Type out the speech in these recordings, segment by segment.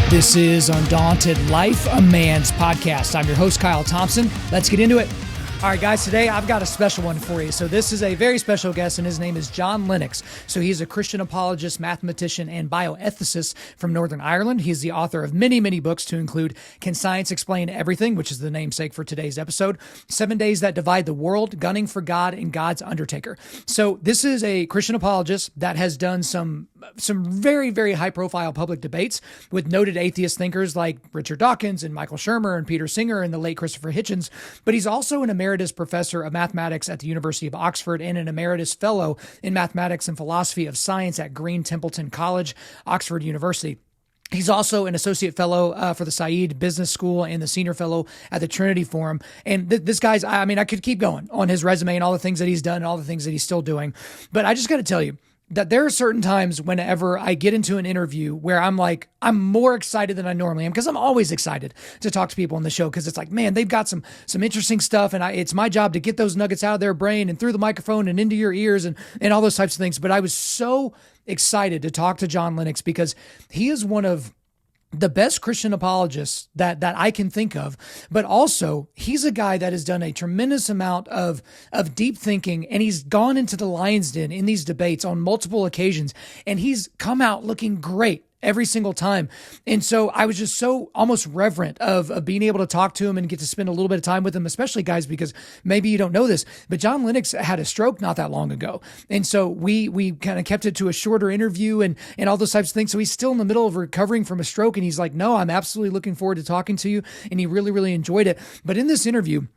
This is Undaunted.Life, a man's podcast. I'm your host, Kyle Thompson. Let's get into it. All right, guys, today I've got a special one for you. So this is a very special guest, and his name is John Lennox. So he's a Christian apologist, mathematician, and bioethicist from Northern Ireland. He's the author of many, many books to include Can Science Explain Everything, which is the namesake for today's episode, 7 Days That Divide the World, Gunning for God, and God's Undertaker. So this is a Christian apologist that has done some very, very high-profile public debates with noted atheist thinkers like Richard Dawkins and Michael Shermer and Peter Singer and the late Christopher Hitchens. But he's also an Emeritus Professor of Mathematics at the University of Oxford and an Emeritus Fellow in Mathematics and Philosophy of Science at Green Templeton College, Oxford University. He's also an associate fellow for the Saïd Business School and the senior fellow at the Trinity Forum. And this guy's, I mean, I could keep going on his resume and all the things that he's done and all the things that he's still doing. But I just got to tell you that there are certain times whenever I get into an interview where I'm more excited than I normally am, because I'm always excited to talk to people on the show, because it's like, man, they've got some interesting stuff, and it's my job to get those nuggets out of their brain and through the microphone and into your ears and all those types of things. But I was so excited to talk to John Lennox because he is one of the best Christian apologists that I can think of, but also he's a guy that has done a tremendous amount of deep thinking, and he's gone into the lion's den in these debates on multiple occasions, and he's come out looking great every single time. And so I was just so almost reverent of being able to talk to him and get to spend a little bit of time with him, especially, guys, because maybe you don't know this, but John Lennox had a stroke not that long ago. And so we kind of kept it to a shorter interview and all those types of things. So he's still in the middle of recovering from a stroke. And he's like, no, I'm absolutely looking forward to talking to you. And he really, really enjoyed it. But in this interview,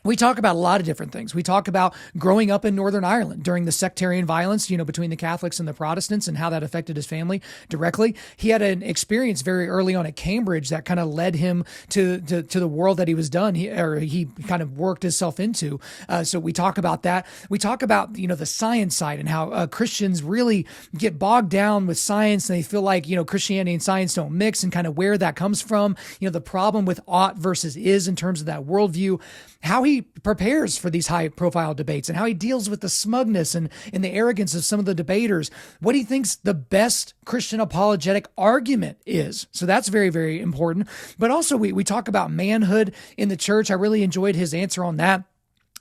we talk about a lot of different things. We talk about growing up in Northern Ireland during the sectarian violence, between the Catholics and the Protestants, and how that affected his family directly. He had an experience very early on at Cambridge that kind of led him to the world that he was done. He kind of worked himself into. So we talk about that. We talk about, the science side and how Christians really get bogged down with science, and they feel like, Christianity and science don't mix, and kind of where that comes from. The problem with ought versus is in terms of that worldview, how he prepares for these high profile debates, and how he deals with the smugness and the arrogance of some of the debaters, what he thinks the best Christian apologetic argument is. So that's very, very important. But also we talk about manhood in the church. I really enjoyed his answer on that.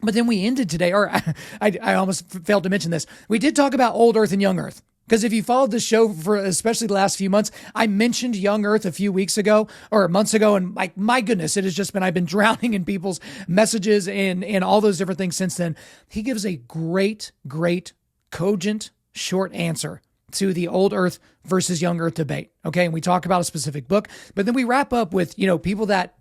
But then we ended today, or I almost failed to mention this. We did talk about old earth and young earth. Because if you followed the show for especially the last few months, I mentioned young earth a few weeks ago or months ago. And my goodness, it has just been, I've been drowning in people's messages and all those different things since then. He gives a great, cogent, short answer to the old earth versus young earth debate. Okay. And we talk about a specific book, but then we wrap up with, people that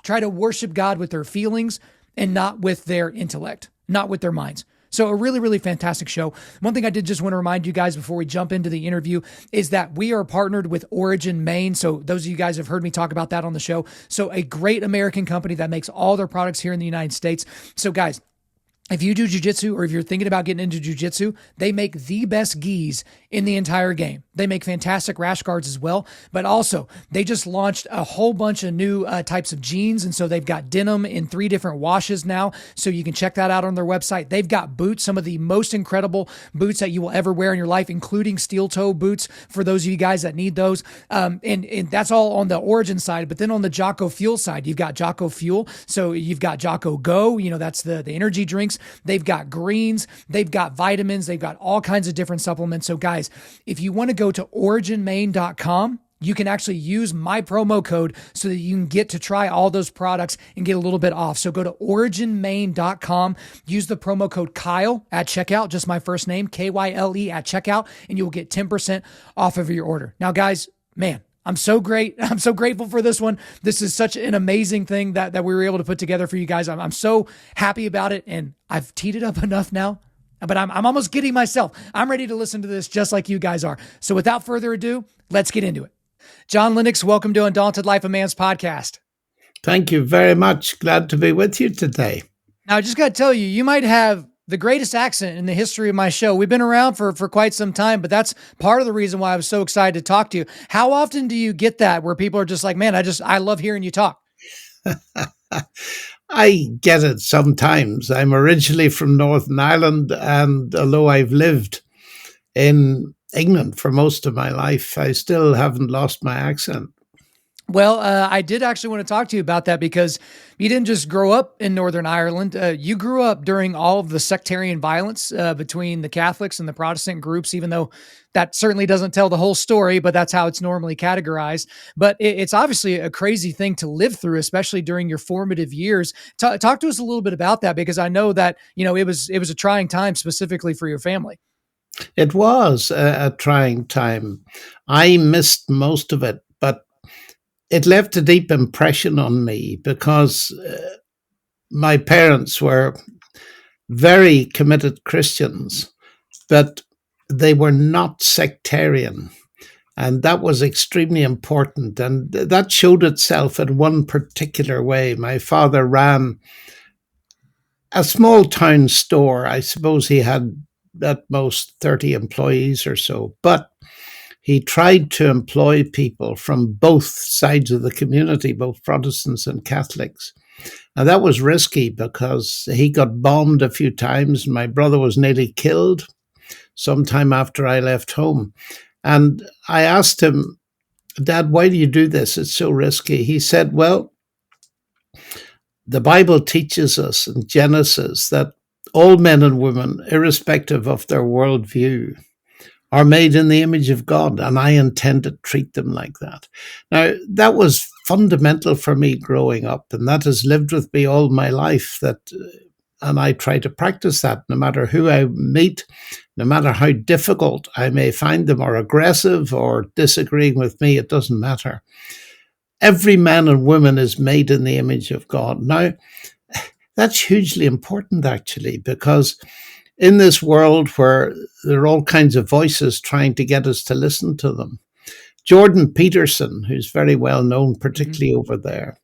try to worship God with their feelings and not with their intellect, not with their minds. So a really, really fantastic show. One thing I did just want to remind you guys before we jump into the interview is that we are partnered with Origin Maine. So those of you guys have heard me talk about that on the show. So a great American company that makes all their products here in the United States. So guys, if you do jiu-jitsu, or if you're thinking about getting into jiu-jitsu, they make the best gis in the entire game. They make fantastic rash guards as well, but also they just launched a whole bunch of new types of jeans. And so they've got denim in 3 different washes now. So you can check that out on their website. They've got boots, some of the most incredible boots that you will ever wear in your life, including steel toe boots for those of you guys that need those. And that's all on the Origin side. But then on the Jocko Fuel side, you've got Jocko Fuel. So you've got Jocko Go, that's the energy drinks. They've got greens, they've got vitamins, they've got all kinds of different supplements. So guys, if you want to go to originmaine.com, you can actually use my promo code so that you can get to try all those products and get a little bit off. So go to originmaine.com, use the promo code Kyle at checkout, just my first name, Kyle at checkout, and you'll get 10% off of your order. Now guys, man, I'm so grateful for this one. This is such an amazing thing that we were able to put together for you guys. I'm so happy about it, and I've teed it up enough now, but I'm almost giddy myself. I'm ready to listen to this just like you guys are. So without further ado, let's get into it. John Lennox, welcome to Undaunted.Life, a man's podcast. Thank you very much. Glad to be with you today. Now, I just got to tell you, you might have the greatest accent in the history of my show. We've been around for quite some time, but that's part of the reason why I was so excited to talk to you. How often do you get that where people are just like, man, I love hearing you talk? I get it sometimes. I'm originally from Northern Ireland, and although I've lived in England for most of my life, I still haven't lost my accent. Well, I did actually want to talk to you about that because you didn't just grow up in Northern Ireland. You grew up during all of the sectarian violence between the Catholics and the Protestant groups, even though that certainly doesn't tell the whole story, but that's how it's normally categorized. But it's obviously a crazy thing to live through, especially during your formative years. Talk to us a little bit about that, because I know that, it was a trying time specifically for your family. It was a trying time. I missed most of it, but it left a deep impression on me because my parents were very committed Christians, but they were not sectarian. And that was extremely important. And that showed itself in one particular way. My father ran a small town store. I suppose he had at most 30 employees or so. But he tried to employ people from both sides of the community, both Protestants and Catholics. And that was risky because he got bombed a few times. My brother was nearly killed sometime after I left home. And I asked him, Dad, why do you do this? It's so risky. He said, well, the Bible teaches us in Genesis that all men and women, irrespective of their worldview, are made in the image of God, and I intend to treat them like that. Now, that was fundamental for me growing up, and that has lived with me all my life. And I try to practice that no matter who I meet, no matter how difficult I may find them, or aggressive, or disagreeing with me, it doesn't matter. Every man and woman is made in the image of God. Now, that's hugely important, actually, because in this world where there are all kinds of voices trying to get us to listen to them, Jordan Peterson, who's very well known, particularly over there,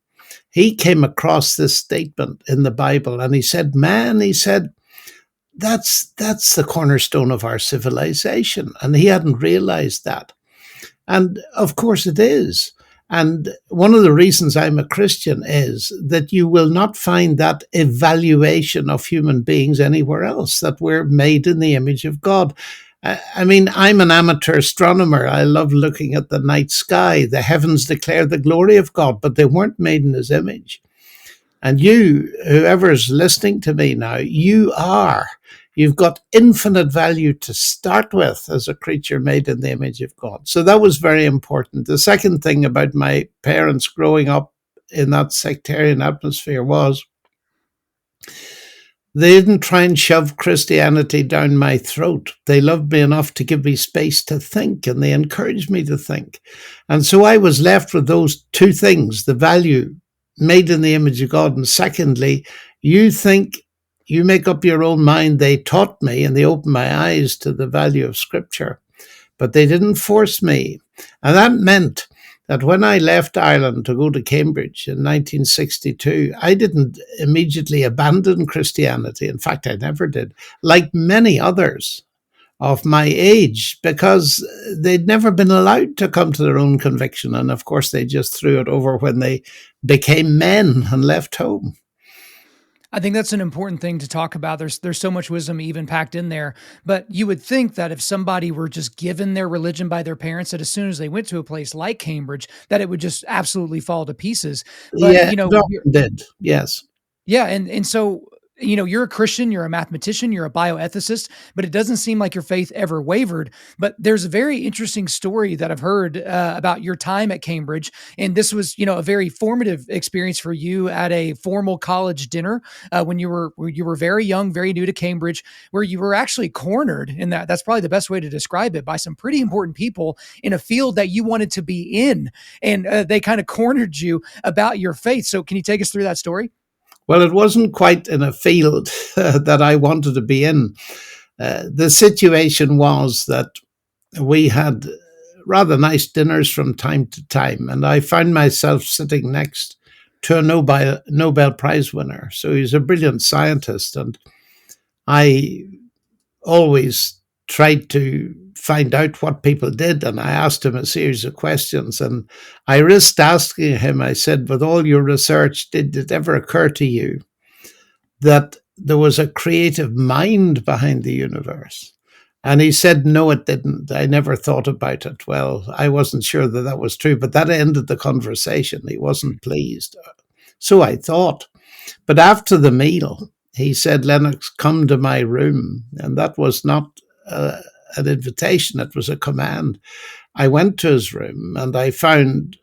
he came across this statement in the Bible, and he said, man, he said, that's the cornerstone of our civilization. And he hadn't realized that. And of course it is. And one of the reasons I'm a Christian is that you will not find that evaluation of human beings anywhere else, that we're made in the image of God. I mean, I'm an amateur astronomer. I love looking at the night sky. The heavens declare the glory of God, but they weren't made in his image. And you, whoever's listening to me now, you are. You've got infinite value to start with as a creature made in the image of God. So that was very important. The second thing about my parents growing up in that sectarian atmosphere was they didn't try and shove Christianity down my throat. They loved me enough to give me space to think, and they encouraged me to think. And so I was left with those two things: the value made in the image of God, and secondly, you think, you make up your own mind. They taught me and they opened my eyes to the value of Scripture, but they didn't force me. And that meant that when I left Ireland to go to Cambridge in 1962, I didn't immediately abandon Christianity. In fact, I never did, like many others of my age, because they'd never been allowed to come to their own conviction. And of course, they just threw it over when they became men and left home. I think that's an important thing to talk about. There's so much wisdom even packed in there. But you would think that if somebody were just given their religion by their parents, that as soon as they went to a place like Cambridge, that it would just absolutely fall to pieces. But Yeah, it often did. Yes. yeah, and so you're a Christian, you're a mathematician, you're a bioethicist, but it doesn't seem like your faith ever wavered. But there's a very interesting story that I've heard about your time at Cambridge, and this was, a very formative experience for you at a formal college dinner when you were very young, very new to Cambridge, where you were actually cornered in that. That's probably the best way to describe it, by some pretty important people in a field that you wanted to be in, and they kind of cornered you about your faith. So, can you take us through that story? Well, it wasn't quite in a field that I wanted to be in. The situation was that we had rather nice dinners from time to time, and I found myself sitting next to a Nobel Prize winner. So he's a brilliant scientist, and I always tried to find out what people did, and I asked him a series of questions. And I risked asking him, I said, with all your research, did it ever occur to you that there was a creative mind behind the universe? And he said, no, it didn't. I never thought about it. Well, I wasn't sure that that was true, but that ended the conversation. He wasn't pleased. So I thought. But after the meal, he said, Lennox, come to my room. And that was not an invitation, it was a command. I went to his room and I found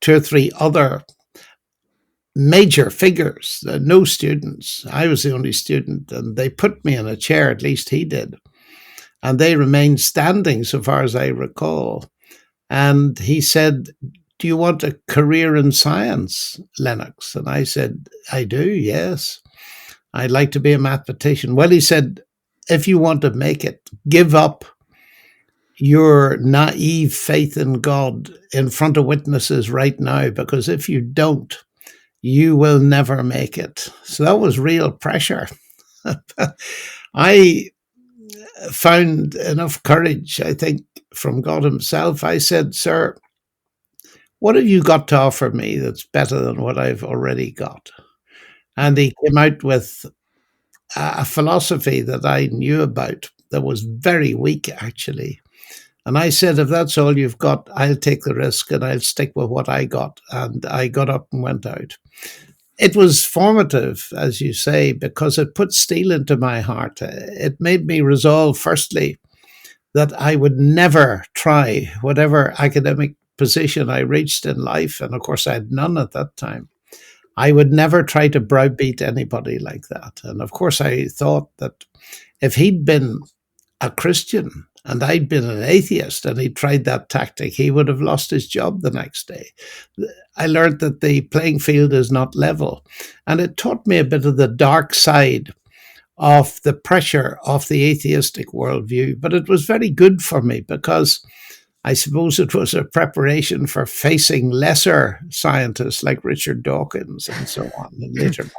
two or three other major figures, no students. I was the only student, and they put me in a chair, at least he did. And they remained standing so far as I recall. And he said, do you want a career in science, Lennox? And I said, I do, yes. I'd like to be a mathematician. Well, he said, if you want to make it, give up your naive faith in God in front of witnesses right now, because if you don't, you will never make it. So that was real pressure. I found enough courage, I think, from God himself. I said, sir, what have you got to offer me that's better than what I've already got? And he came out with a philosophy that I knew about that was very weak, actually. And I said, if that's all you've got, I'll take the risk and I'll stick with what I got. And I got up and went out. It was formative, as you say, because it put steel into my heart. It made me resolve, firstly, that I would never try whatever academic position I reached in life. And of course, I had none at that time. I would never try to browbeat anybody like that. And of course, I thought that if he'd been a Christian and I'd been an atheist and he tried that tactic, he would have lost his job the next day. I learned that the playing field is not level. And it taught me a bit of the dark side of the pressure of the atheistic worldview. But it was very good for me because I suppose it was a preparation for facing lesser scientists like Richard Dawkins and so on in later life.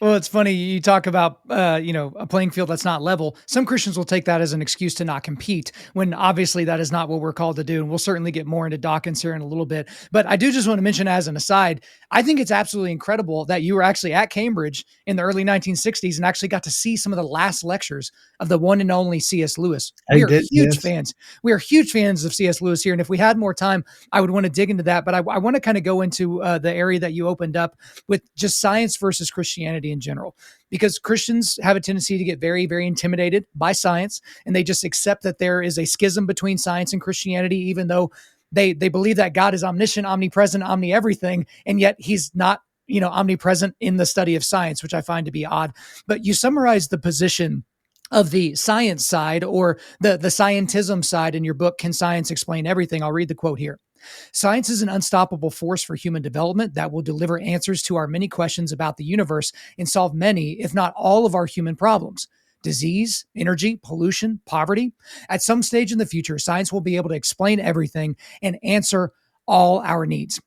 Well, it's funny. You talk about, a playing field that's not level. Some Christians will take that as an excuse to not compete, when obviously that is not what we're called to do. And we'll certainly get more into Dawkins here in a little bit. But I do just want to mention, as an aside, I think it's absolutely incredible that you were actually at Cambridge in the early 1960s and actually got to see some of the last lectures of the one and only C.S. Lewis. I We are did, huge yes. fans. We are huge fans of C.S. Lewis here. And if we had more time, I would want to dig into that. But I want to kind of go into the area that you opened up with just science versus Christianity in general. Because Christians have a tendency to get very, very intimidated by science, and they just accept that there is a schism between science and Christianity, even though they believe that God is omniscient, omnipresent, omni-everything, and yet he's not, omnipresent in the study of science, which I find to be odd. But you summarize the position of the science side, or the scientism side, in your book, Can Science Explain Everything? I'll read the quote here. Science is an unstoppable force for human development that will deliver answers to our many questions about the universe and solve many, if not all, of our human problems. Disease, energy, pollution, poverty. At some stage in the future, science will be able to explain everything and answer all our needs.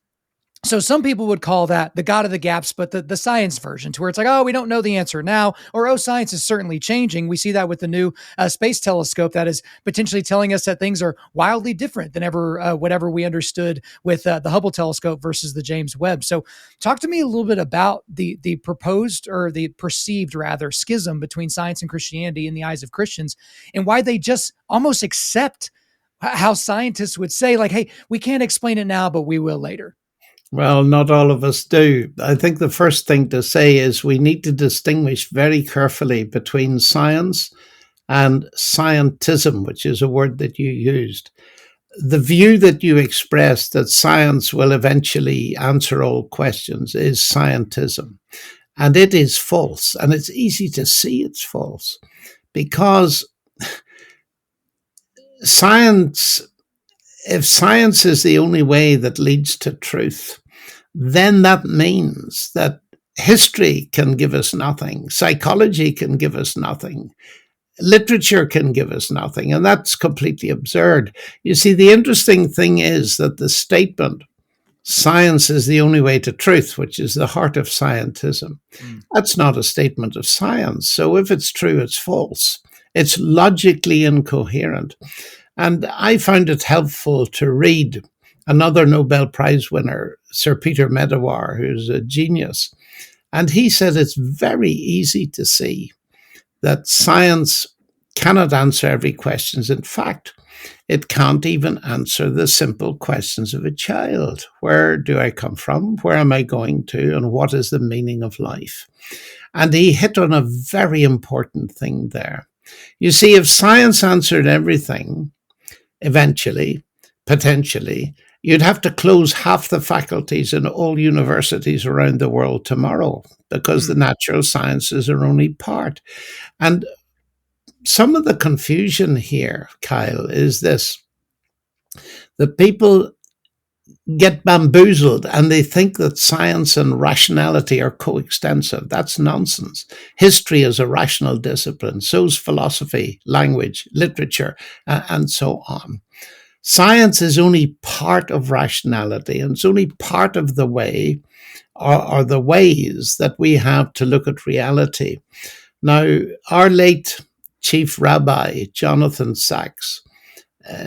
So some people would call that the God of the gaps, but the science version, to where it's like, oh, we don't know the answer now, or, oh, science is certainly changing. We see that with the new space telescope that is potentially telling us that things are wildly different than ever, whatever we understood with the Hubble telescope versus the James Webb. So talk to me a little bit about the proposed, or the perceived rather, schism between science and Christianity in the eyes of Christians, and why they just almost accept how scientists would say, like, hey, we can't explain it now, but we will later. Well, not all of us do. I think the first thing to say is we need to distinguish very carefully between science and scientism, which is a word that you used. The view that you expressed, that science will eventually answer all questions, is scientism. And it is false. And it's easy to see it's false, because science, if science is the only way that leads to truth, then that means that history can give us nothing, psychology can give us nothing, literature can give us nothing, and that's completely absurd. You see, the interesting thing is that the statement, science is the only way to truth, which is the heart of scientism. Mm. That's not a statement of science. So if it's true, it's false. It's logically incoherent. And I found it helpful to read another Nobel Prize winner, Sir Peter Medawar, who's a genius. And he said it's very easy to see that science cannot answer every question. In fact, it can't even answer the simple questions of a child. Where do I come from? Where am I going to? And what is the meaning of life? And he hit on a very important thing there. You see, if science answered everything, eventually, potentially, you'd have to close half the faculties in all universities around the world tomorrow, because the natural sciences are only part. And some of the confusion here, Kyle, is this: that people get bamboozled and they think that science and rationality are coextensive. That's nonsense. History is a rational discipline, so is philosophy, language, literature, and so on. Science is only part of rationality, and it's only part of the way, or the ways that we have to look at reality. Now, our late chief rabbi, Jonathan Sachs,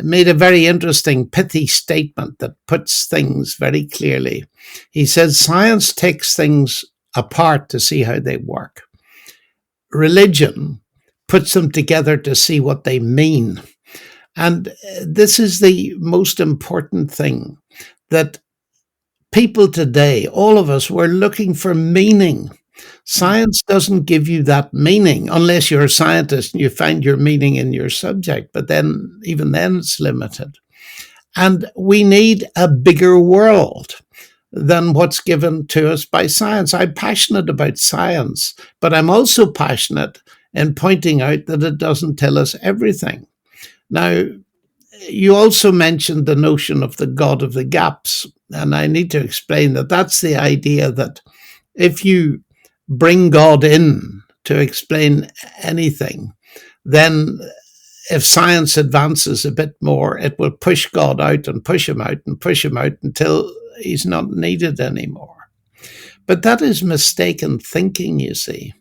made a very interesting, pithy statement that puts things very clearly. He says, science takes things apart to see how they work. Religion puts them together to see what they mean. And this is the most important thing, that people today, all of us, we're looking for meaning. Science doesn't give you that meaning unless you're a scientist and you find your meaning in your subject, but then even then it's limited. And we need a bigger world than what's given to us by science. I'm passionate about science, but I'm also passionate in pointing out that it doesn't tell us everything. Now, you also mentioned the notion of the God of the gaps, and I need to explain that that's the idea that if you bring God in to explain anything, then if science advances a bit more, it will push God out and push him out and push him out until he's not needed anymore. But that is mistaken thinking, you see.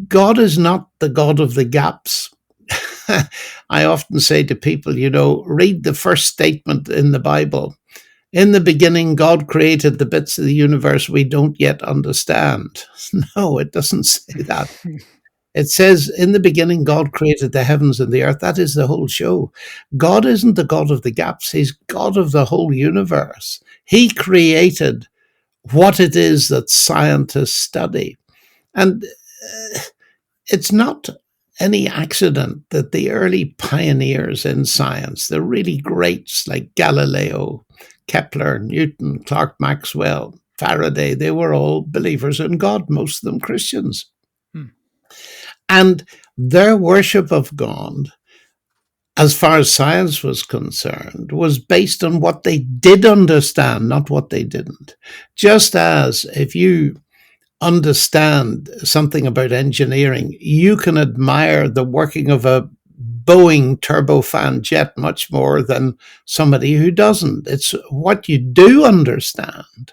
God is not the God of the gaps. I often say to people, read the first statement in the Bible. In the beginning, God created the bits of the universe we don't yet understand. No, it doesn't say that. It says, in the beginning, God created the heavens and the earth. That is the whole show. God isn't the God of the gaps. He's God of the whole universe. He created what it is that scientists study. And it's not any accident that the early pioneers in science, the really greats like Galileo, Kepler, Newton, Clerk Maxwell, Faraday, they were all believers in God, most of them Christians. And their worship of God, as far as science was concerned, was based on what they did understand, not what they didn't. Just as if you understand something about engineering, you can admire the working of a Boeing turbofan jet much more than somebody who doesn't. It's what you do understand.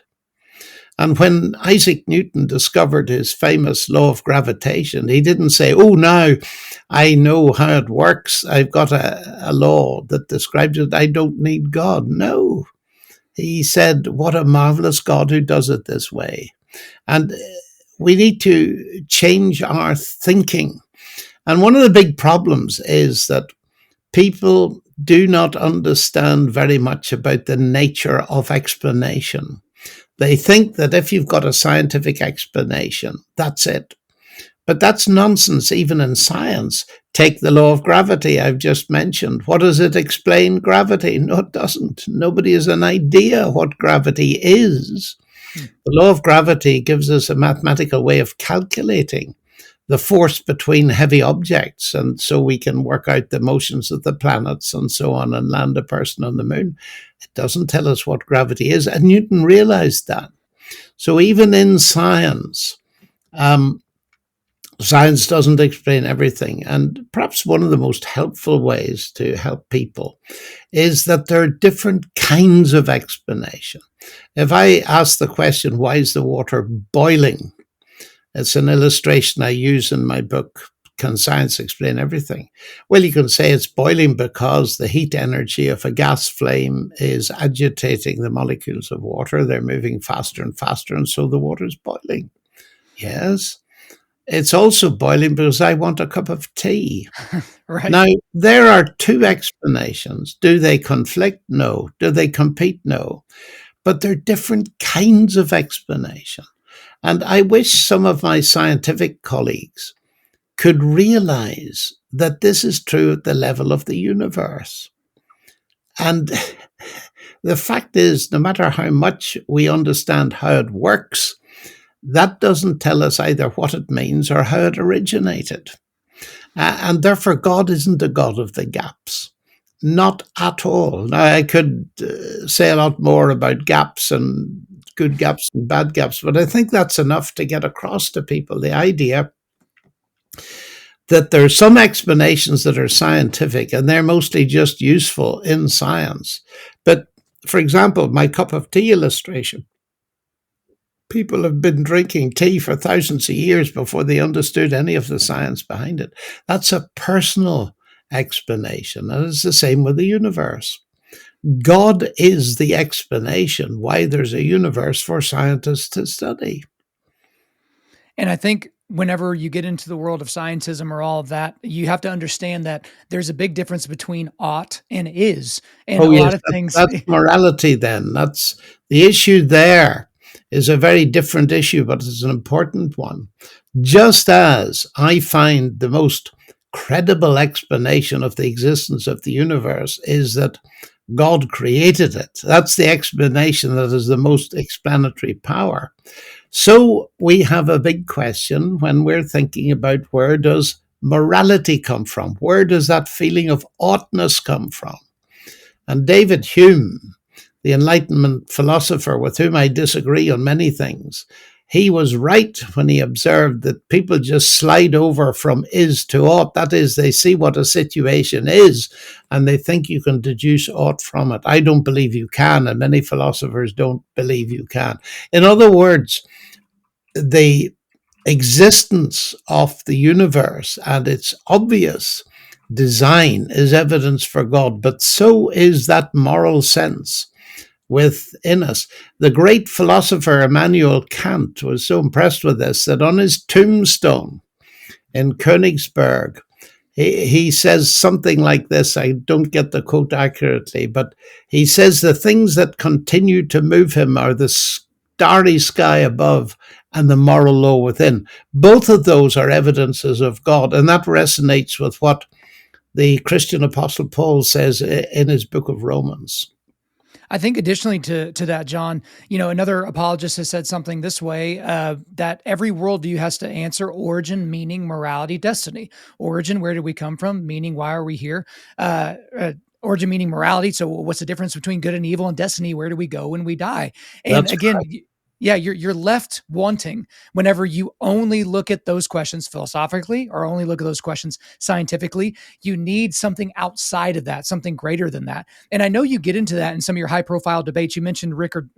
And when Isaac Newton discovered his famous law of gravitation, he didn't say, oh, now I know how it works. I've got a law that describes it. I don't need God. No. He said, what a marvelous God who does it this way. And we need to change our thinking. And one of the big problems is that people do not understand very much about the nature of explanation. They think that if you've got a scientific explanation, that's it. But that's nonsense, even in science. Take the law of gravity I've just mentioned. What does it explain? Gravity? No, it doesn't. Nobody has an idea what gravity is. The law of gravity gives us a mathematical way of calculating the force between heavy objects, and so we can work out the motions of the planets and so on and land a person on the moon. It doesn't tell us what gravity is, and Newton realized that. So even in science, Science doesn't explain everything. And perhaps one of the most helpful ways to help people is that there are different kinds of explanation. If I ask the question, why is the water boiling? It's an illustration I use in my book, Can Science Explain Everything? Well, you can say it's boiling because the heat energy of a gas flame is agitating the molecules of water. They're moving faster and faster, and so the water is boiling. Yes. It's also boiling because I want a cup of tea. Right. Now, there are two explanations. Do they conflict? No. Do they compete? No. But they're different kinds of explanation. And I wish some of my scientific colleagues could realize that this is true at the level of the universe. And the fact is, no matter how much we understand how it works, that doesn't tell us either what it means or how it originated. And therefore, God isn't a God of the gaps. Not at all. Now, I could say a lot more about gaps and good gaps and bad gaps, but I think that's enough to get across to people the idea that there are some explanations that are scientific and they're mostly just useful in science. But for example, my cup of tea illustration, people have been drinking tea for thousands of years before they understood any of the science behind it. That's a personal explanation, and it's the same with the universe. God is the explanation why there's a universe for scientists to study. And I think whenever you get into the world of scientism or all of that, you have to understand that there's a big difference between ought and is. And Oh, a yes, lot of things, that's morality then. That's the issue there is a very different issue, but it's an important one. Just as I find the most credible explanation of the existence of the universe is that God created it. That's the explanation that has the most explanatory power. So we have a big question when we're thinking about where does morality come from? Where does that feeling of oughtness come from? And David Hume, the Enlightenment philosopher with whom I disagree on many things, he was right when he observed that people just slide over from is to ought. That is, they see what a situation is and they think you can deduce ought from it. I don't believe you can, and many philosophers don't believe you can. In other words, the existence of the universe and its obvious design is evidence for God, but so is that moral sense within us. The great philosopher Immanuel Kant was so impressed with this that on his tombstone in Königsberg, he says something like this. I don't get the quote accurately, but he says the things that continue to move him are the starry sky above and the moral law within. Both of those are evidences of God, and that resonates with what the Christian apostle Paul says in his book of Romans. I think additionally to that, John, another apologist has said something this way, that every worldview has to answer origin, meaning, morality, destiny. Origin, where did we come from? Meaning, why are we here? Origin, meaning, morality. So what's the difference between good and evil, and destiny? Where do we go when we die? And That's again, correct. yeah, you're left wanting whenever you only look at those questions philosophically or only look at those questions scientifically. You need something outside of that, something greater than that. And I know you get into that in some of your high profile debates. You mentioned Richard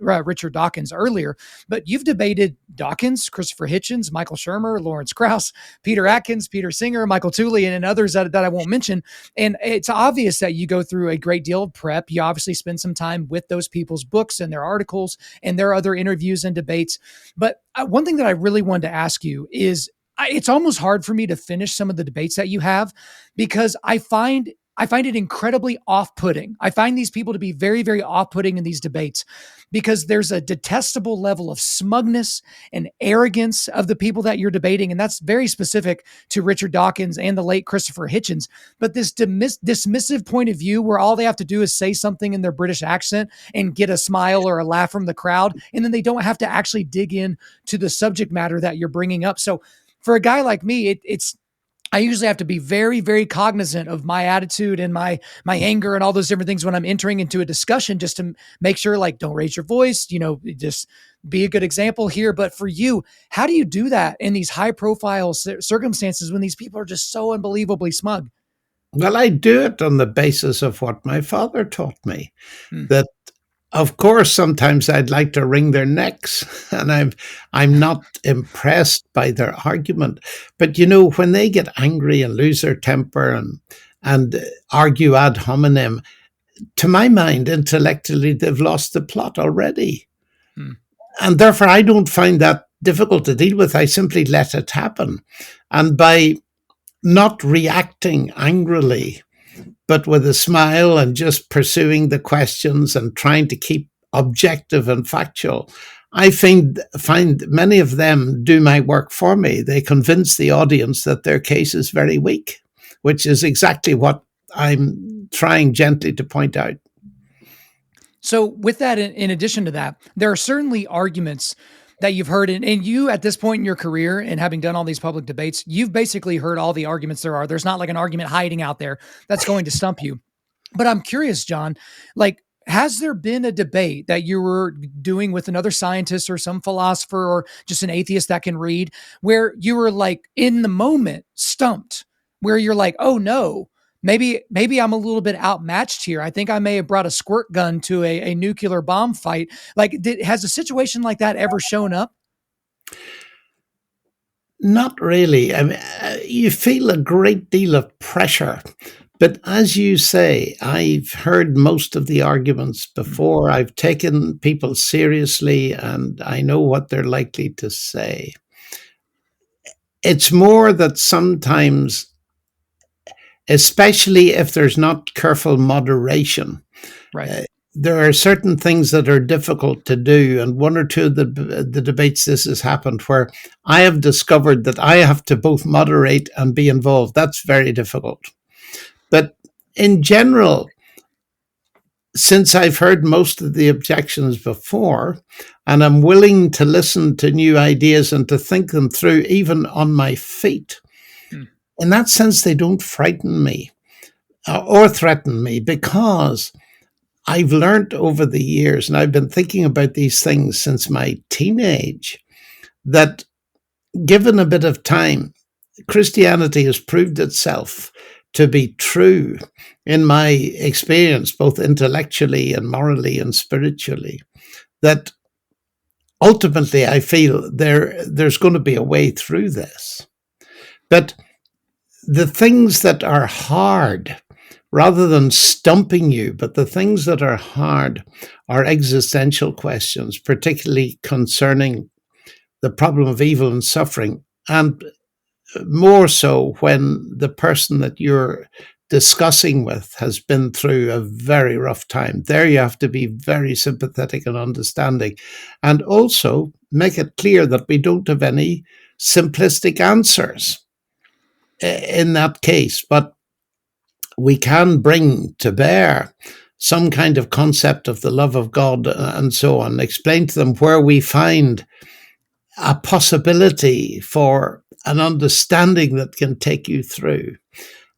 Dawkins earlier, but you've debated Dawkins, Christopher Hitchens, Michael Shermer, Lawrence Krauss, Peter Atkins, Peter Singer, Michael Tooley, and others that I won't mention. And it's obvious that you go through a great deal of prep. You obviously spend some time with those people's books and their articles and their other interviews and debates. But one thing that I really wanted to ask you is, it's almost hard for me to finish some of the debates that you have, because I find it incredibly off-putting. I find these people to be very, very off-putting in these debates, because there's a detestable level of smugness and arrogance of the people that you're debating. And that's very specific to Richard Dawkins and the late Christopher Hitchens. But this dismissive point of view where all they have to do is say something in their British accent and get a smile or a laugh from the crowd, and then they don't have to actually dig in to the subject matter that you're bringing up. So for a guy like me, it's I usually have to be very, very cognizant of my attitude and my anger and all those different things when I'm entering into a discussion, just to make sure, like, don't raise your voice, just be a good example here. But for you, how do you do that in these high profile circumstances when these people are just so unbelievably smug? Well, I do it on the basis of what my father taught me, Hmm. that of course sometimes I'd like to wring their necks and I'm not impressed by their argument. But when they get angry and lose their temper and argue ad hominem, to my mind, intellectually, they've lost the plot already. Hmm. And therefore, I don't find that difficult to deal with. I simply let it happen. And by not reacting angrily, but with a smile and just pursuing the questions and trying to keep objective and factual, I find many of them do my work for me. They convince the audience that their case is very weak, which is exactly what I'm trying gently to point out. So, with that, in addition to that, there are certainly arguments that you've heard, and you, at this point in your career and having done all these public debates, you've basically heard all the arguments there are. There's not like an argument hiding out there that's going to stump you. But I'm curious, John, like, has there been a debate that you were doing with another scientist or some philosopher or just an atheist that can read, where you were like in the moment stumped, where you're like, oh no, maybe I'm a little bit outmatched here. I think I may have brought a squirt gun to a nuclear bomb fight. Like, has a situation like that ever shown up? Not really. I mean, you feel a great deal of pressure. But as you say, I've heard most of the arguments before. I've taken people seriously and I know what they're likely to say. It's more that sometimes, especially if there's not careful moderation, Right. there are certain things that are difficult to do. And one or two of the debates this has happened where I have discovered that I have to both moderate and be involved. That's very difficult. But in general, since I've heard most of the objections before, and I'm willing to listen to new ideas and to think them through, even on my feet, Hmm. in that sense, they don't frighten me or threaten me, because I've learned over the years, and I've been thinking about these things since my teenage, that given a bit of time, Christianity has proved itself to be true in my experience, both intellectually and morally and spiritually, that ultimately I feel there's going to be a way through this. But the things that are hard, rather than stumping you, but the things that are hard are existential questions, particularly concerning the problem of evil and suffering. And more so when the person that you're discussing with has been through a very rough time. There you have to be very sympathetic and understanding, and also make it clear that we don't have any simplistic answers in that case, but we can bring to bear some kind of concept of the love of God and so on, explain to them where we find a possibility for an understanding that can take you through.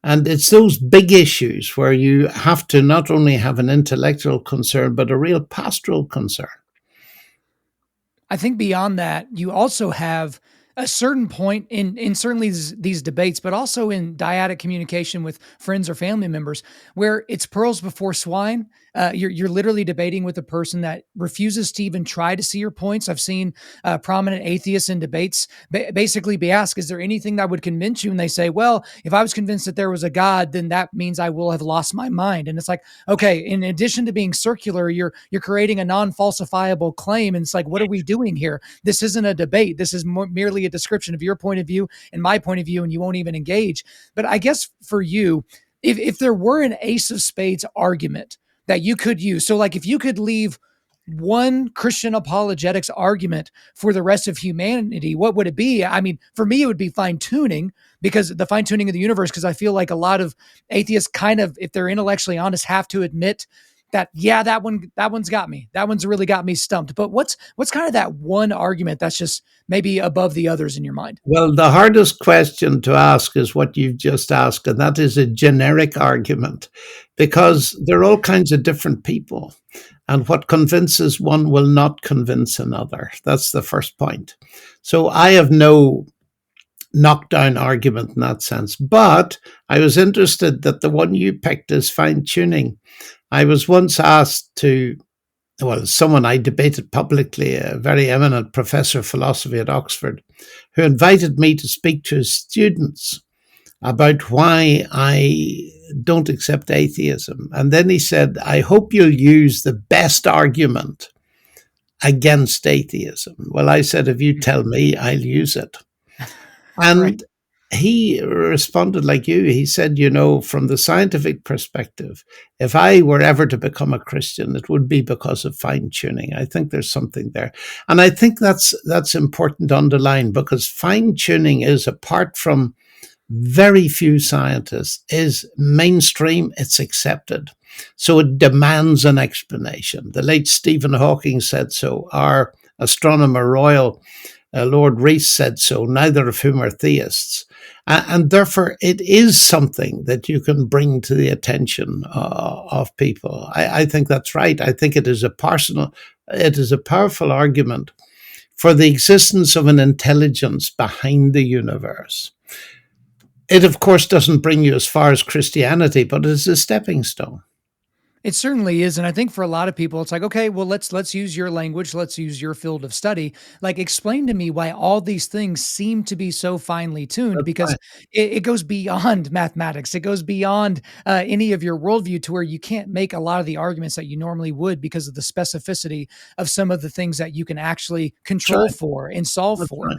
And it's those big issues where you have to not only have an intellectual concern, but a real pastoral concern. I think beyond that, you also have a certain point in certainly these debates, but also in dyadic communication with friends or family members, where it's pearls before swine. You're literally debating with a person that refuses to even try to see your points. I've seen prominent atheists in debates basically be asked, "Is there anything that would convince you?" And they say, "Well, if I was convinced that there was a God, then that means I will have lost my mind." And it's like, okay, in addition to being circular, you're creating a non-falsifiable claim, and it's like, what are we doing here? This isn't a debate. This is merely a description of your point of view and my point of view, and you won't even engage. But I guess for you, if there were an ace of spades argument that you could use, so like if you could leave one Christian apologetics argument for the rest of humanity, what would it be? I mean, for me, it would be fine tuning, because the fine tuning of the universe, because I feel like a lot of atheists kind of, if they're intellectually honest, have to admit that one's got me. That one's really got me stumped. But what's kind of that one argument that's just maybe above the others in your mind? Well, the hardest question to ask is what you've just asked, and that is a generic argument, because there are all kinds of different people, and what convinces one will not convince another. That's the first point. So I have no knockdown argument in that sense, but I was interested that the one you picked is fine tuning. I was once asked to, well, someone I debated publicly, a very eminent professor of philosophy at Oxford, who invited me to speak to his students about why I don't accept atheism. And then he said, I hope you'll use the best argument against atheism. Well, I said, if you tell me, I'll use it. Right. And he responded like you. He said, from the scientific perspective, if I were ever to become a Christian, it would be because of fine tuning. I think there's something there. And I think that's important to underline, because fine tuning is, apart from very few scientists, is mainstream. It's accepted. So it demands an explanation. The late Stephen Hawking said so. Our astronomer royal, Lord Rees, said so, neither of whom are theists. And therefore, it is something that you can bring to the attention of people. I think that's right. I think it is a powerful argument for the existence of an intelligence behind the universe. It, of course, doesn't bring you as far as Christianity, but it's a stepping stone. It certainly is. And I think for a lot of people, it's like, okay, well, let's use your language. Let's use your field of study. Like, explain to me why all these things seem to be so finely tuned, That's because right. it goes beyond mathematics. It goes beyond any of your worldview, to where you can't make a lot of the arguments that you normally would, because of the specificity of some of the things that you can actually That's control right. for and solve That's for. right.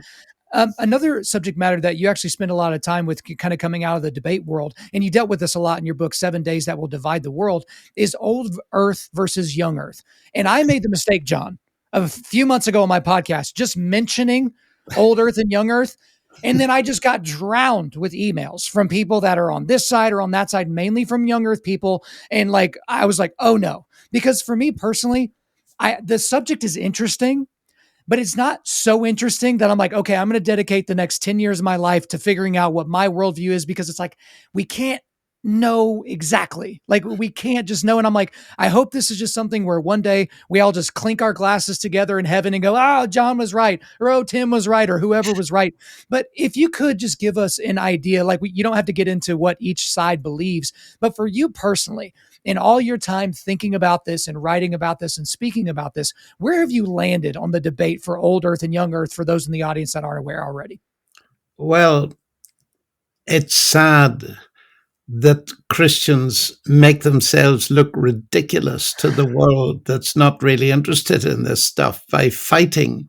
Another subject matter that you actually spend a lot of time with, kind of coming out of the debate world, and you dealt with this a lot in your book, 7 Days That Will Divide the World, is old Earth versus young Earth. And I made the mistake, John, of a few months ago on my podcast, just mentioning old Earth and young Earth. And then I just got drowned with emails from people that are on this side or on that side, mainly from young Earth people. And like, I was like, oh no, because for me personally, the subject is interesting, but it's not so interesting that I'm like, okay, I'm going to dedicate the next 10 years of my life to figuring out what my worldview is, because it's like, we can't know exactly. Like, we can't just know. And I'm like, I hope this is just something where one day we all just clink our glasses together in heaven and go, oh, John was right, or oh, Tim was right, or whoever was right. But if you could just give us an idea, like, you don't have to get into what each side believes, but for you personally, in all your time thinking about this and writing about this and speaking about this, where have you landed on the debate for old Earth and young Earth, for those in the audience that aren't aware already? Well, it's sad that Christians make themselves look ridiculous to the world that's not really interested in this stuff by fighting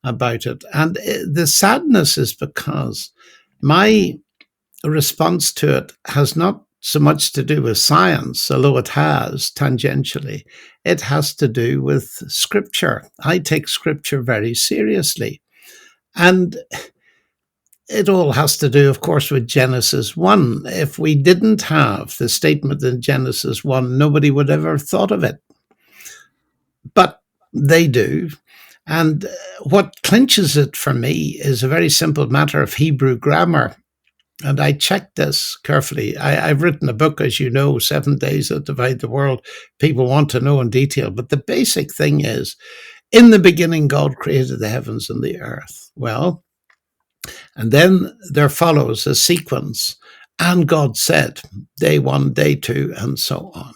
about it. And the sadness is because my response to it has not so much to do with science, although it has tangentially. It has to do with scripture. I take scripture very seriously. And it all has to do, of course, with Genesis 1. If we didn't have the statement in Genesis 1, nobody would ever have thought of it. But they do. And what clinches it for me is a very simple matter of Hebrew grammar. And I checked this carefully. I've written a book, as you know, 7 Days That Divide the World. People want to know in detail. But the basic thing is, in the beginning, God created the heavens and the earth. Well, and then there follows a sequence. And God said, day 1, day 2, and so on.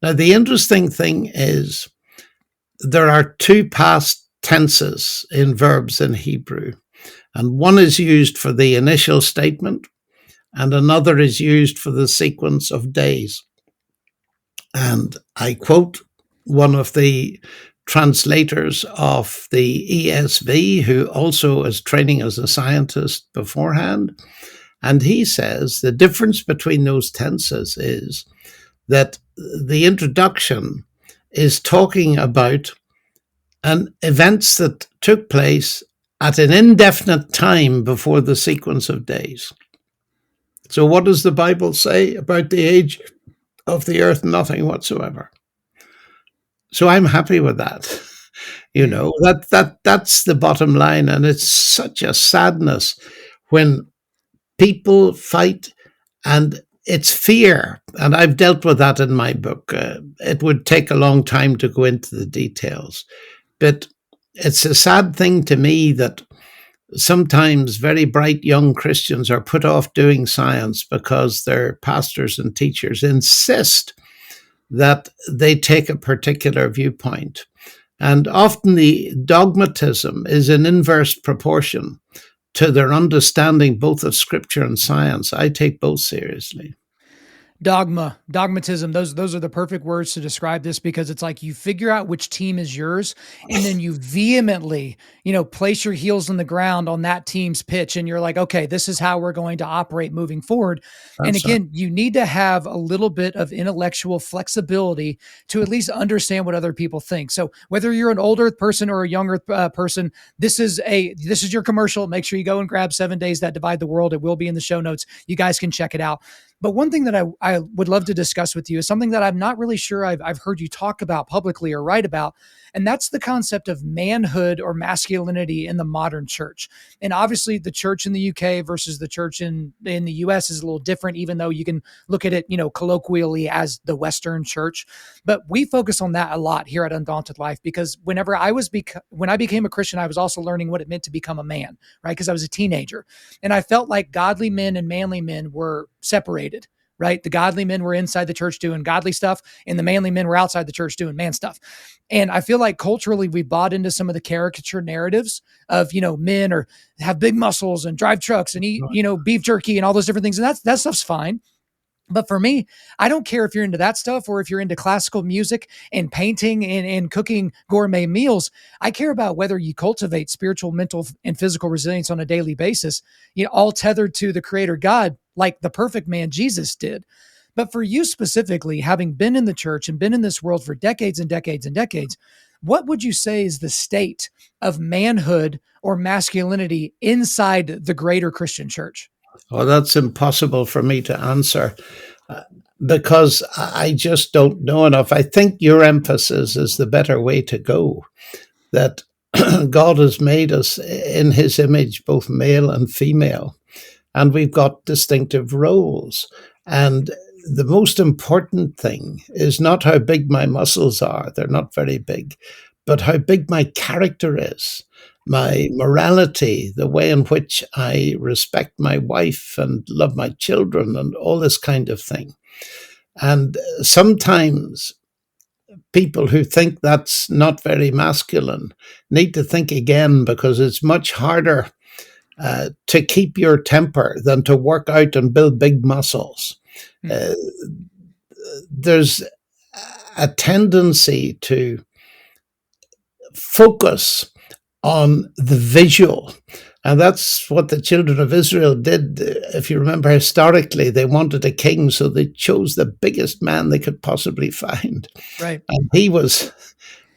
Now, the interesting thing is there are 2 past tenses in verbs in Hebrew. And one is used for the initial statement, and another is used for the sequence of days. And I quote one of the translators of the ESV, who also is training as a scientist beforehand. And he says the difference between those tenses is that the introduction is talking about events that took place at an indefinite time before the sequence of days. So what does the Bible say about the age of the earth? Nothing whatsoever. So I'm happy with that. That's the bottom line. And it's such a sadness when people fight, and it's fear. And I've dealt with that in my book. It would take a long time to go into the details, but it's a sad thing to me that sometimes very bright young Christians are put off doing science because their pastors and teachers insist that they take a particular viewpoint. And often the dogmatism is in inverse proportion to their understanding both of scripture and science. I take both seriously. Dogmatism, those are the perfect words to describe this, because it's like you figure out which team is yours, and then you vehemently, place your heels in the ground on that team's pitch, and you're like, okay, this is how we're going to operate moving forward. And That's right. again, you need to have a little bit of intellectual flexibility to at least understand what other people think. So whether you're an older person or a younger person, this is your commercial. Make sure you go and grab 7 Days That Divide the World. It will be in the show notes. You guys can check it out. But one thing that I would love to discuss with you is something that I'm not really sure I've heard you talk about publicly or write about, and that's the concept of manhood or masculinity in the modern church. And obviously, the church in the UK versus the church in the US is a little different, even though you can look at it, colloquially as the Western church. But we focus on that a lot here at Undaunted Life, because when I became a Christian, I was also learning what it meant to become a man, right? Because I was a teenager, and I felt like godly men and manly men were separated, right? The godly men were inside the church doing godly stuff, and the manly men were outside the church doing man stuff. And I feel like culturally we bought into some of the caricature narratives of, men or have big muscles and drive trucks and eat, beef jerky and all those different things. And that stuff's fine. But for me, I don't care if you're into that stuff or if you're into classical music and painting and cooking gourmet meals. I care about whether you cultivate spiritual, mental, and physical resilience on a daily basis, all tethered to the creator God, like the perfect man Jesus did. But for you specifically, having been in the church and been in this world for decades and decades and decades, what would you say is the state of manhood or masculinity inside the greater Christian church? Oh, that's impossible for me to answer because I just don't know enough. I think your emphasis is the better way to go, that God has made us in his image, both male and female, and we've got distinctive roles. And the most important thing is not how big my muscles are, they're not very big, but how big my character is, my morality, the way in which I respect my wife and love my children, and all this kind of thing. And sometimes people who think that's not very masculine need to think again, because it's much harder to keep your temper than to work out and build big muscles. Uh, there's a tendency to focus on the visual. And that's what the children of Israel did. If you remember, historically, they wanted a king, so they chose the biggest man they could possibly find. Right. And he was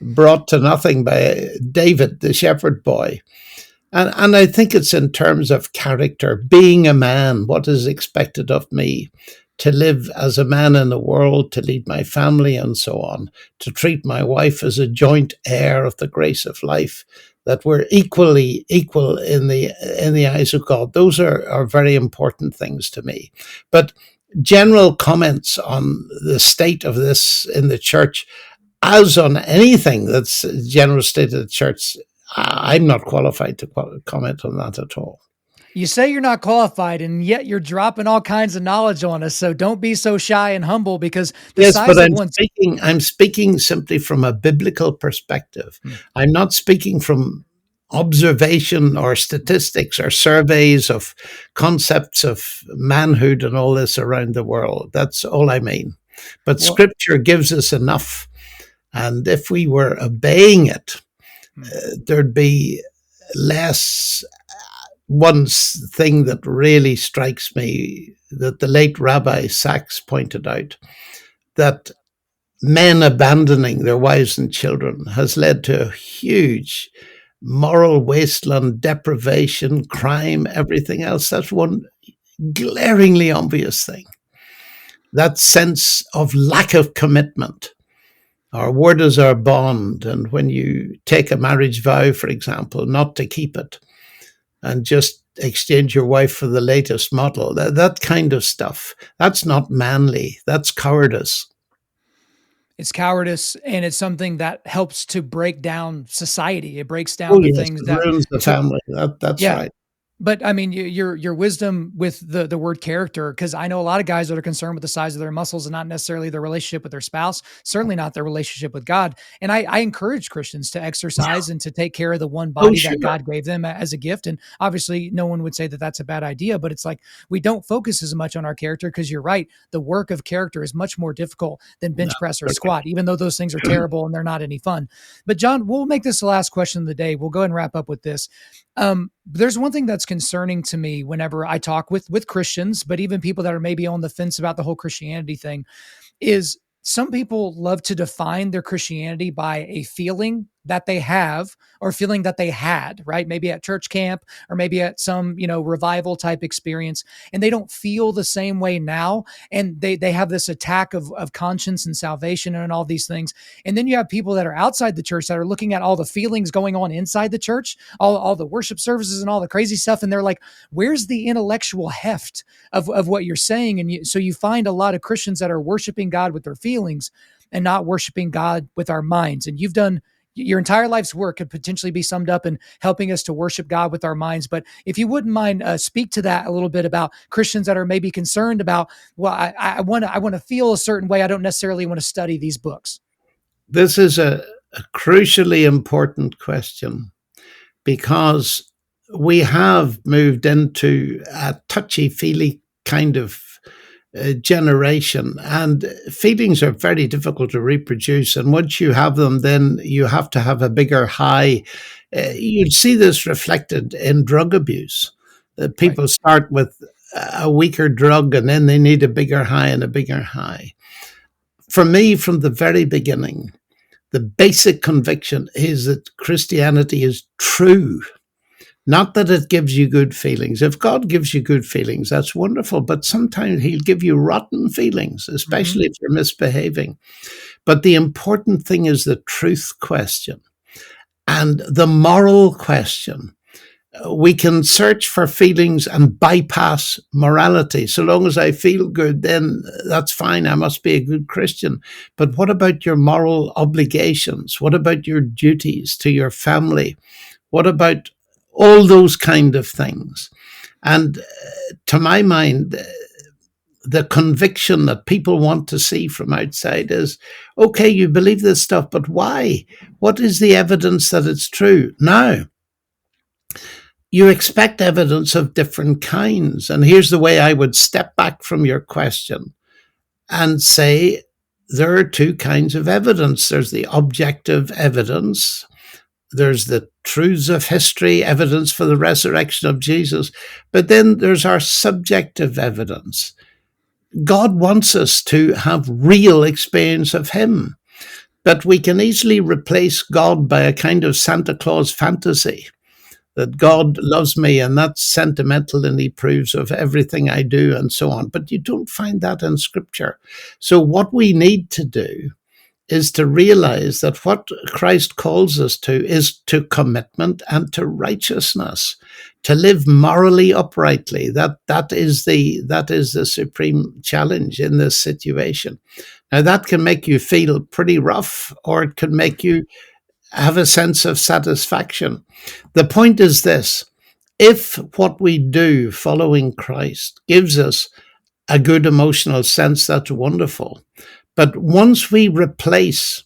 brought to nothing by David, the shepherd boy. And I think it's in terms of character, being a man, what is expected of me, to live as a man in the world, to lead my family and so on, to treat my wife as a joint heir of the grace of life, that we're equally equal in the eyes of God. Those are very important things to me. But general comments on the state of this in the church, as on anything that's general state of the church, I'm not qualified to comment on that at all. You say you're not qualified, and yet you're dropping all kinds of knowledge on us. So don't be so shy and humble, because the Yes, size but of one's I'm speaking simply from a biblical perspective. I'm not speaking from observation or statistics or surveys of concepts of manhood and all this around the world. That's all I mean. But scripture gives us enough. And if we were obeying it, there'd be less. One thing that really strikes me, that the late Rabbi Sachs pointed out, that men abandoning their wives and children has led to a huge moral wasteland, deprivation, crime, everything else. That's one glaringly obvious thing. That sense of lack of commitment Or word is our bond. And when you take a marriage vow, for example, not to keep it and just exchange your wife for the latest model, that kind of stuff, that's not manly. That's cowardice. It's cowardice, and it's something that helps to break down society. It breaks Oh, down the yes, things it that ruins the to family. That's yeah. right. But I mean, your wisdom with the word character, because I know a lot of guys that are concerned with the size of their muscles and not necessarily their relationship with their spouse, certainly not their relationship with God. And I encourage Christians to exercise and to take care of the one Oh, body that sure. God gave them as a gift. And obviously, no one would say that that's a bad idea, but it's like we don't focus as much on our character because you're right. The work of character is much more difficult than bench press or squat, even though those things are terrible and they're not any fun. But John, we'll make this the last question of the day. We'll go ahead and wrap up with this. There's one thing that's concerning to me whenever I talk with Christians, but even people that are maybe on the fence about the whole Christianity thing, is some people love to define their Christianity by a feeling that they have or feeling that they had, right? Maybe at church camp or maybe at some, revival type experience. And they don't feel the same way now. And they have this attack of conscience and salvation and all these things. And then you have people that are outside the church that are looking at all the feelings going on inside the church, all the worship services and all the crazy stuff. And they're like, where's the intellectual heft of what you're saying? And so you find a lot of Christians that are worshiping God with their feelings and not worshiping God with our minds. And you've done your entire life's work could potentially be summed up in helping us to worship God with our minds. But if you wouldn't mind, speak to that a little bit about Christians that are maybe concerned about, well, I want to feel a certain way. I don't necessarily want to study these books. This is a crucially important question because we have moved into a touchy-feely kind of generation, and feelings are very difficult to reproduce. And once you have them, then you have to have a bigger high. You'd see this reflected in drug abuse. People start with a weaker drug and then they need a bigger high and a bigger high. For me, from the very beginning, the basic conviction is that Christianity is true. Not that it gives you good feelings. If God gives you good feelings, that's wonderful. But sometimes he'll give you rotten feelings, especially if you're misbehaving. But the important thing is the truth question and the moral question. We can search for feelings and bypass morality. So long as I feel good, then that's fine. I must be a good Christian. But what about your moral obligations? What about your duties to your family? What about all those kind of things? And to my mind, the conviction that people want to see from outside is, okay, you believe this stuff, but why? What is the evidence that it's true? Now, you expect evidence of different kinds. And here's the way I would step back from your question and say there are two kinds of evidence. There's the objective evidence. There's the truths of history, evidence for the resurrection of Jesus. But then there's our subjective evidence. God wants us to have real experience of him. But we can easily replace God by a kind of Santa Claus fantasy that God loves me and that's sentimental and he approves of everything I do and so on. But you don't find that in Scripture. So what we need to do is to realize that what Christ calls us to is to commitment and to righteousness, to live morally uprightly. That is the supreme challenge in this situation. Now that can make you feel pretty rough, or it can make you have a sense of satisfaction. The point is this: if what we do following Christ gives us a good emotional sense, that's wonderful. But once we replace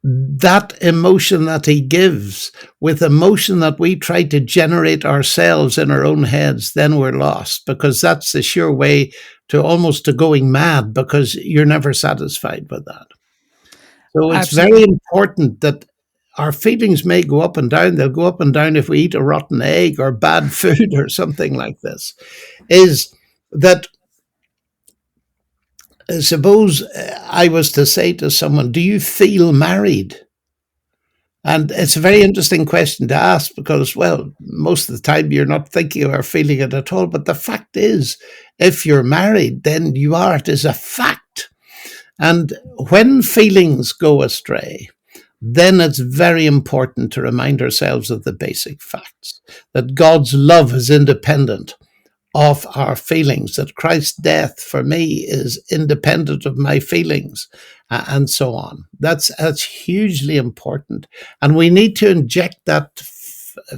that emotion that he gives with emotion that we try to generate ourselves in our own heads, then we're lost, because that's the sure way to almost to going mad, because you're never satisfied with that. So it's very Absolutely. important that our feelings may go up and down. They'll go up and down if we eat a rotten egg or bad food or something like this. Is that suppose I was to say to someone, do you feel married? And it's a very interesting question to ask because, well, most of the time you're not thinking or feeling it at all. But the fact is, if you're married, then you are. It is a fact. And when feelings go astray, then it's very important to remind ourselves of the basic facts, that God's love is independent of our feelings, that Christ's death for me is independent of my feelings, and so on. That's hugely important. And we need to inject that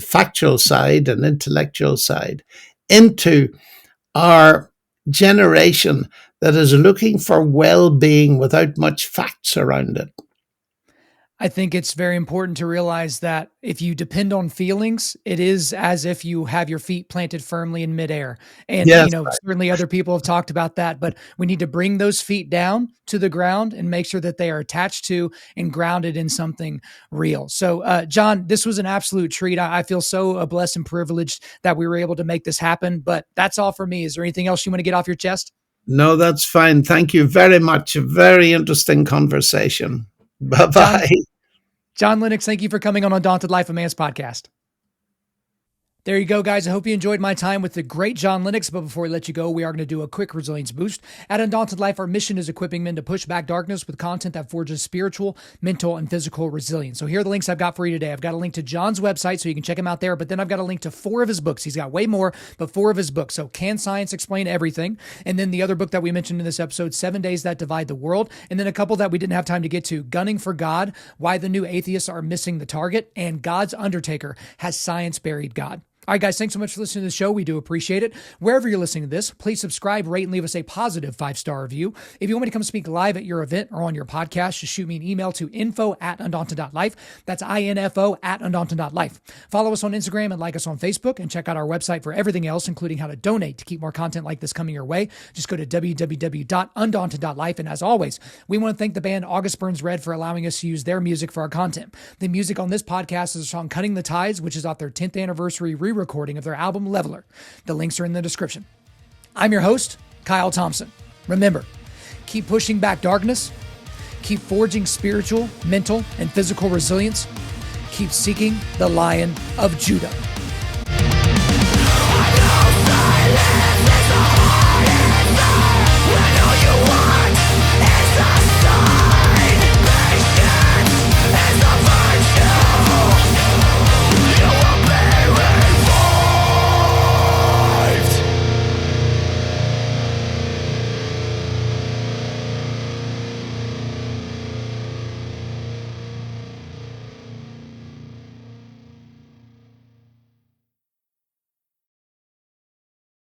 factual side and intellectual side into our generation that is looking for well-being without much facts around it. I think it's very important to realize that if you depend on feelings, it is as if you have your feet planted firmly in midair. And, Yes, certainly other people have talked about that, but we need to bring those feet down to the ground and make sure that they are attached to and grounded in something real. So, John, this was an absolute treat. I feel so blessed and privileged that we were able to make this happen, but that's all for me. Is there anything else you want to get off your chest? no, that's fine. Thank you very much. A very interesting conversation. Bye-bye. John Lennox, thank you for coming on Undaunted.Life, a man's podcast. There you go, guys. I hope you enjoyed my time with the great John Lennox. But before we let you go, we are going to do a quick resilience boost. At Undaunted.Life, our mission is equipping men to push back darkness with content that forges spiritual, mental, and physical resilience. So here are the links I've got for you today. I've got a link to John's website, so you can check him out there. But then I've got a link to 4 of his books. He's got way more, but 4 of his books. So Can Science Explain Everything? And then the other book that we mentioned in this episode, 7 Days That Divide the World. And then a couple that we didn't have time to get to, Gunning for God, Why the New Atheists Are Missing the Target, and God's Undertaker, Has Science Buried God? All right, guys, thanks so much for listening to the show. We do appreciate it. Wherever you're listening to this, please subscribe, rate, and leave us a positive 5-star review. If you want me to come speak live at your event or on your podcast, just shoot me an email to info@undaunted.life. That's info@undaunted.life. Follow us on Instagram and like us on Facebook, and check out our website for everything else, including how to donate to keep more content like this coming your way. Just go to www.undaunted.life. And as always, we want to thank the band August Burns Red for allowing us to use their music for our content. The music on this podcast is a song Cutting the Tides, which is off their 10th anniversary recording of their album Leveler. The links are in the description. I'm your host, Kyle Thompson. Remember, keep pushing back darkness, keep forging spiritual, mental, and physical resilience, keep seeking the Lion of Judah.